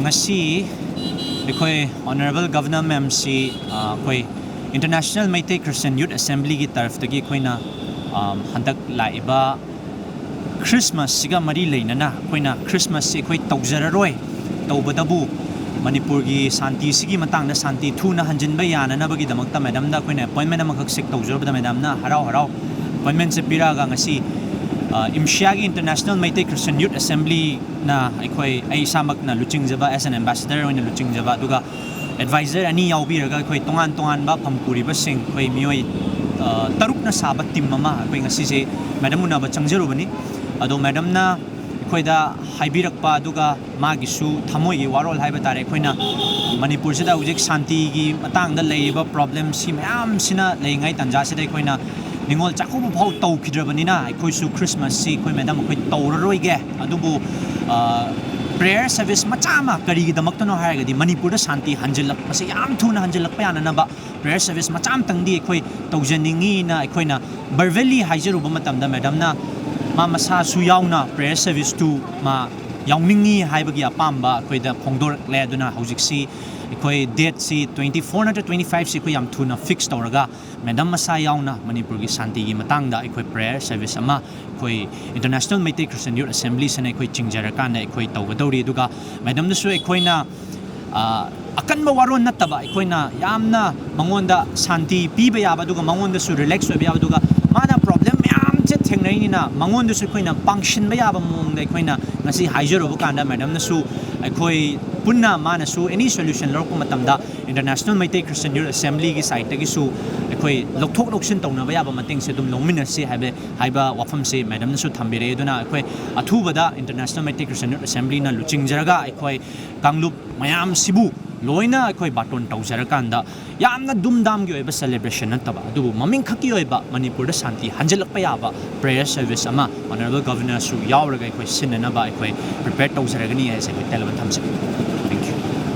Ngasi ekoi Honorable Governor Ma'am si koi International Meitei Christian Youth Assembly ki taraf tagi koina handak laiba Christmas siga mari leinana koina Christmas si koi tawzararoi tawbadabu Manipur gi santi sigi matangda santi thuna hanjinba yana na bagi damakta madam da koina appointment amakak sik tawzarbada madam na harau appointment se piraga ngasi Imshiagi International Meitei Christian Youth Assembly na aikoi ai samak na luching jaba as an ambassador oina luching jaba duga advisor ani yaubiraga aikoi tongan ba phampuri ba sing koi mioi taruk na sabat team mama aikoi ngasi se madam una ba changjaru bani ado madam na aikoi da haibirak pa duga magi su thamoi gi warol haiba tare aikoi na Manipur se da ujik santi gi matang da leiba problem si mayam sina leingai tanja se da aikoi na Ningol chakubu phau tau khidrabanina aikoi su Christmas si koi madam koi tauraroi ge adubu prayer service machama kari gi damak tono haiga di Manipur da santi hanjilak pase yam thuna hanjilak pa yana na ba prayer service macham tangdi aikoi taujaningi na aikoi na Barveli haijaru ba matam da madam na ma masa su yauna prayer service tu ma yaungningi haibagi apamba aikoi da phongdor le aduna hojik si aikoi date si 24 na 25 si koi yam thuna fix tawraga madam masa yauna Manipur gi santi gi matangda aikoi prayer service ama koi International Meitei Christian Youth Assembly sene aikoi chingjaraka na aikoi tawgadori duga madam na su aikoi na akan ba waron nataba aikoi na yamna mangonda santi piba yaba duga mangonda su relax oiba yaba duga mana problem yam che thengnai ni na mangonda su aikoi na function ba yaba mong da aikoi na ngasi haijaru bu kanda madam na su aikoi punna mana su any solution lor ko matamda International Meitei Christian Youth Assembly gi site tagi su aikoi lokthok loksin tawna ba yaba mating se dum longmina se haiba wafam se madam na su thambire duna aikoi athubada International Meitei Christian Youth Assembly na luching jaraga aikoi kanglup mayam sibu loina aikoi baton tawjarakanda yamna dumdam gi oiba celebration nataba adu maming khaki oiba Manipur da santi hanjalak pa yaba prayer service ama Honorable Governor su yauraga aikoi sinna ba aikoi prepare tawjaragani ai se televan thamse